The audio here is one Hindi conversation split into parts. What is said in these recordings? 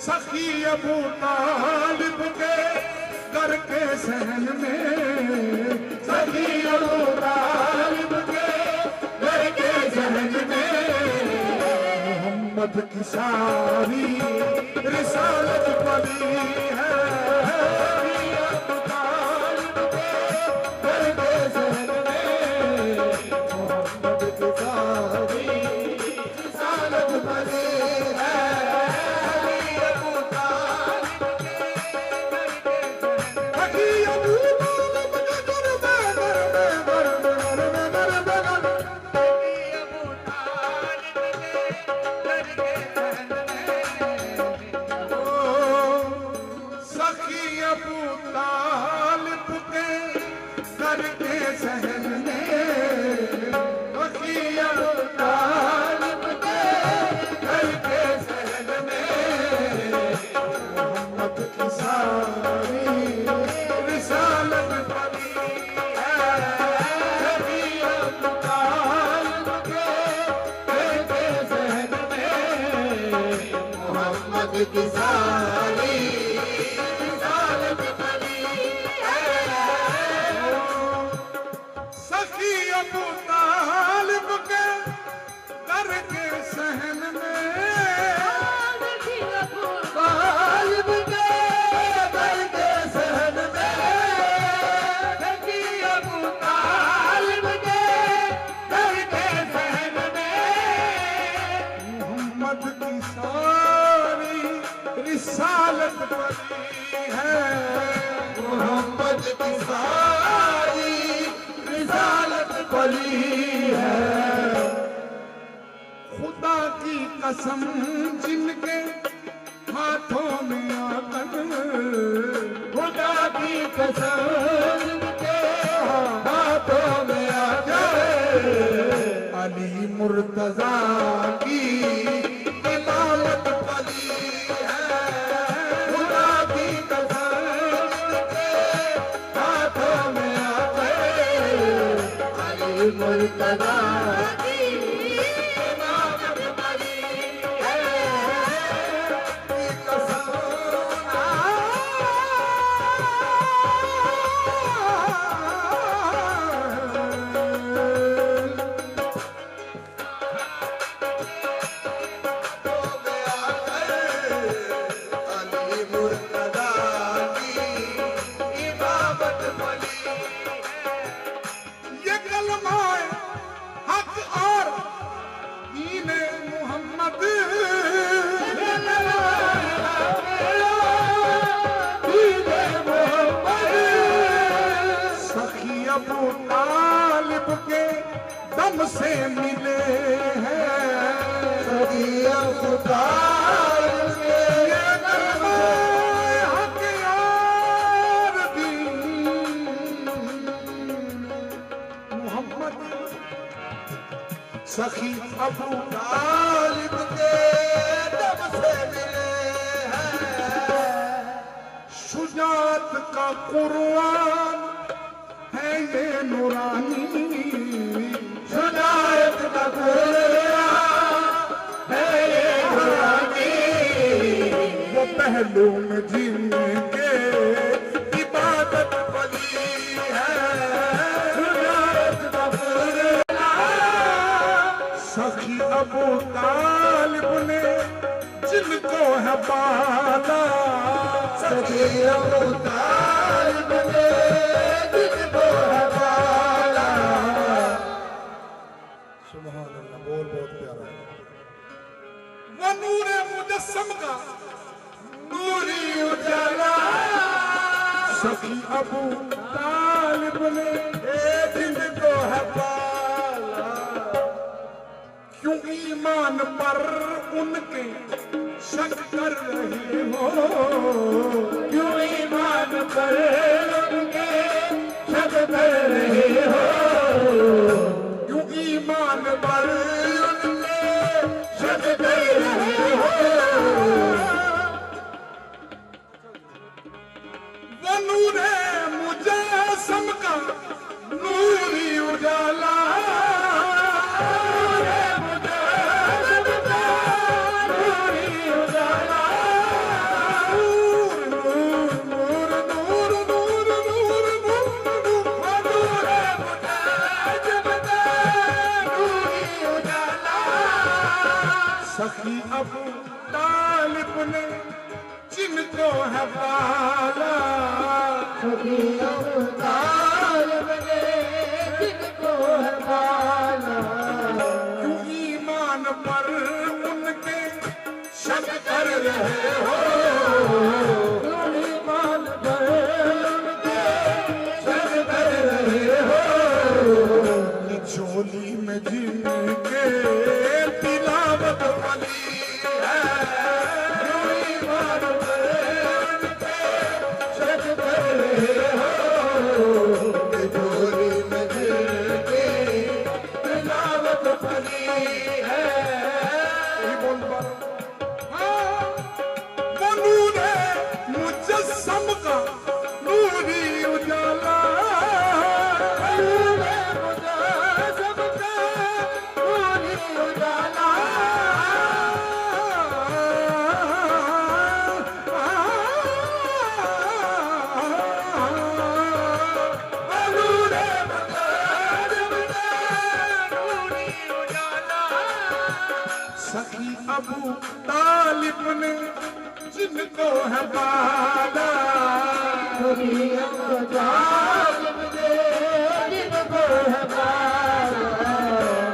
सखी अबू तालिब के घर के सहन में, सखी अबू तालिब के घर के सहन में मोहम्मद की सारी रिसालत पली है। अबू तालिब के घर के सहन में मोहम्मद की सारी रिसालत पली है। रिसालत पली है मोहम्मद की सारी रिसालत पली है। खुदा की कसम जिनके हाथों में आकर, खुदा की कसम जिनके हाथों में आकर अली मुर्तजा की इमामत पली है। खुदा की कसम जिनके हाथों में आकर अली मुर्तजा अबू तालिब के दम से मिले हैं। अबू तालिब के दम हक यार दी मोहम्मद सखी अबू तालिब के दम से मिले हैं। शुजात का कुर्बान है ये नूरानी, शुजाअत का कुर्बान है ये नूरानी। वो पहलू में जिनके इबादत पली है। शुजाअत का कुर्बान सखी अबू तालिब ने जिनको है पाला, सखी अबू तालिब ने बोल बहुत प्यारा है। वो नूरे मुजस्सम का नूरी उजाला सखी अबू तालिब ने जिनको है पाला। क्यों ईमान पर उनके शक कर रहे हो, क्यों ईमान पर उनके शक कर रहे हो, क्यों ईमान पर उनके शक कर रहे हो। वो नूरे मुजस्सम का नूरी उजाला, ने जिनको है पाला, सभी अबू तालिब ने जिनको है पाला, क्यों ईमान पर उनके शक कर रहे हो, क्यों ईमान पर उनके शक कर रहे हो, कि झोली में जिनके तिलावत वाली है, क्यों ईमान पर उनके शक कर रहे हो, कि झोली में जिनके तिलावत पली है। यही बोल पा रहा हूं। वो नूर है मुजस्सम का नूरी उजाला, नूर है मुजस्सम का नूरी उजाला, नूर है मुजस्सम का नूरी उजाला, सखी अबू तालिब ने जिनको है पाला, सभी अबू तालिब ने जिनको है पाला,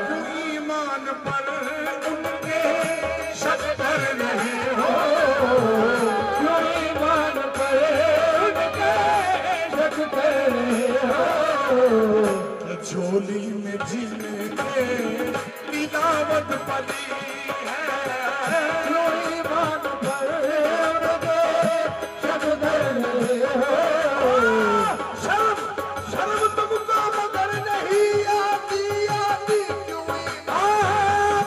क्यों ईमान पर उनके शक कर रहे हो, क्यों ईमान पर उनके शक कर रहे हो, कि झोली में जिनके तिलावत पली है, क्यों ईमान पर उनके शक कर रहे हो। शर्म शर्म तुमको मगर नहीं आती आती, क्यों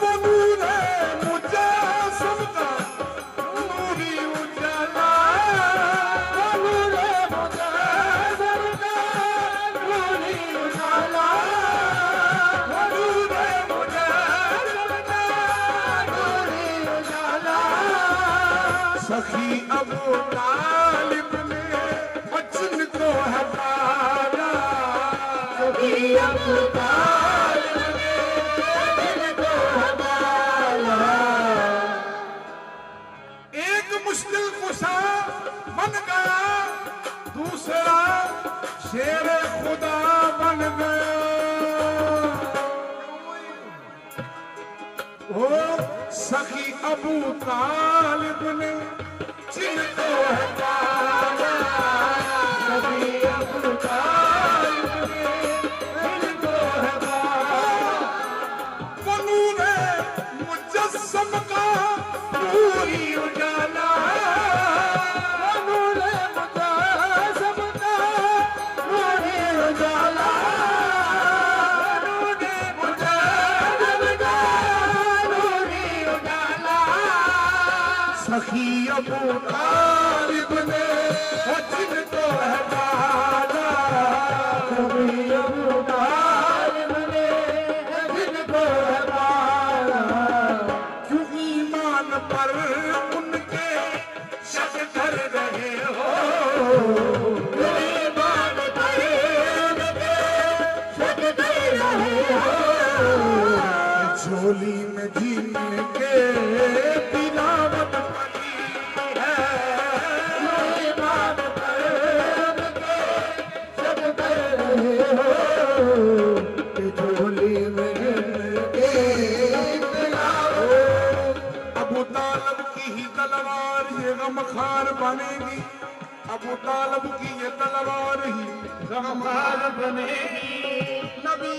वो नूर है मुजस्सम का नूरी उजाला, नूर है मुजस्सम का नूरी उजाला, नूर है मुजस्सम का नूरी उजाला, सखी अबू तालिब ने जिनको है पाला, सभी अबू तालिब ने जिनको है पाला, एक मुश्किल कुशा बन गया, दूसरा शेर खुदा बन गया, ओ सखी अबू तालिब ने जिनको है पाला, सभी अबू तालिब ने जिनको है पाला, वो नूर है मुजस्सम का नूरी उजाला, नूर है मुजस्सम का नूरी उजाला, नूर है मुजस्सम का नूरी उजाला, सखी अबू तालिब ने जिनको है पाला, सभी अबू तालिब ने जिनको है पाला, क्यों ईमान पर उनके शक कर रहे हो, क्यों ईमान पर उनके शक कर रहे हो, झोली में जिनके तिलावत पली है, क्यों ईमान पर उनके शक कर रहे हो, कि झोली में जिनके तिलावत अबू तालब की ही तलवार ये गमखार बनेगी, अबू तालब की ये तलवार ही गमखार बनेगी, नबी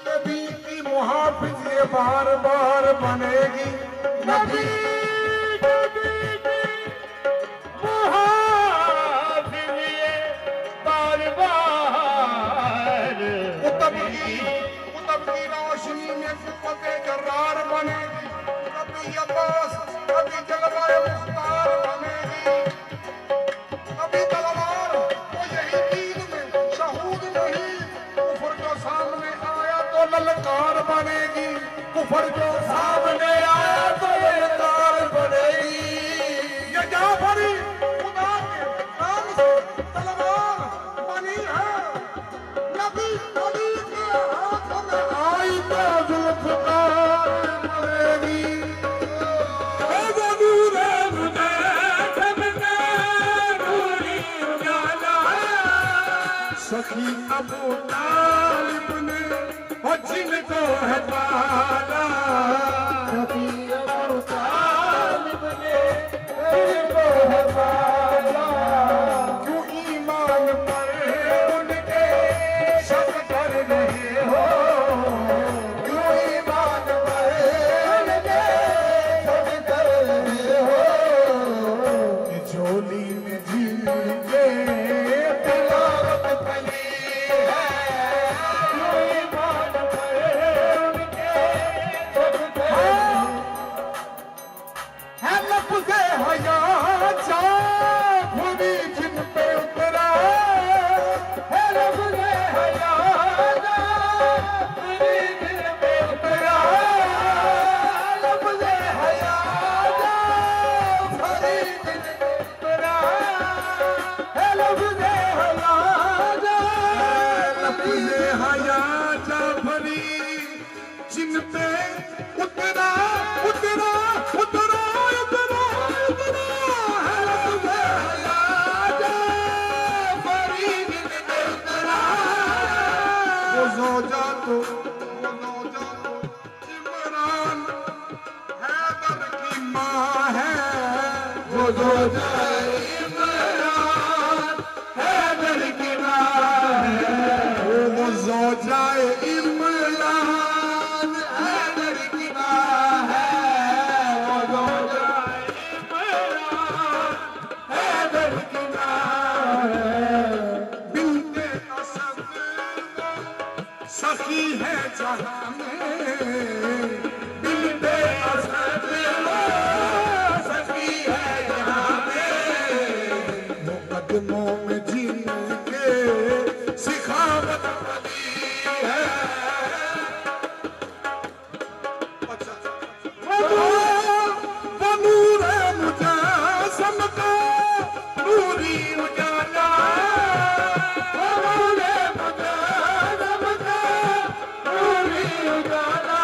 नबी की मुहाफिज ये बार बार बनेगी, नबी कुतब की रोशनी में कुव्वते जर्रार बनेगी, कभी अब्बास कभी जलवाए मुख्तार बनेगी, कभी तलवार वो यही दीन में शहूद नहीं, कुफर जो सामने आया तो ललकार बनेगी, कुफर जो सामने आया तो ललकार अबू तालिब ने और जिनको है पाला नबी अबू तालिब ने जिनको है पाला क्यों ईमान पर उनके शक कर रहे हो क्यों ईमान पर उनके शक कर रहे हो कि झोली में झील के तिलावत पली है क्यों ईमान पर उनके शक कर रहे हो है लफ्ज़े हया जा भूमि जिन पे उतरा है रब ने हया जा मेरी दिल में उतरा रब ने हया जा मेरी दिल में उतरा है रब ने हया जा लफ्ज़े हया जा भरी जिन पे उतरा उतरा उतरा उतरा उतरा है लफ्ज़े हया जा मेरी दिल में उतरा वो ज़ौजा तो इमरान हैदर की माँ है वो जो जाए इमरान हैदर की माँ है वो ज़ौजा इमरान हैदर की माँ है वो जो जाए इमरान हैदर की माँ है बिनते असद सखी है जहाँ में बिनते असद सखी है यहाँ पे मुकदमों में जिनके सिखावत पड़ी है वो नूर है मुजासम का नूरी उजाला बोले मुजादम का पूरी उजाला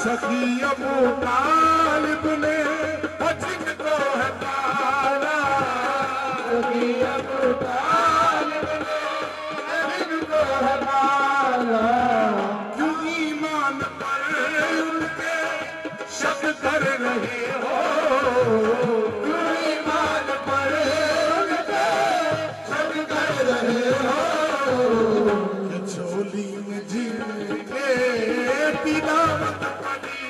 सखी अबू तालिब ने जिनको है पाला सखी अबू तालिब ने जिनको है पाला क्यों ईमान पर उनके शक कर रहे हो क्यों ईमान पर उनके शक कर रहे हो कि झोली में जिनके तिलावत पड़ी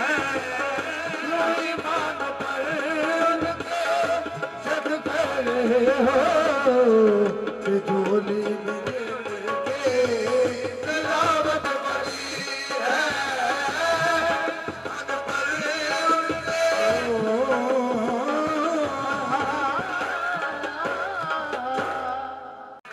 है क्यों ईमान पर उनके शक कर रहे हो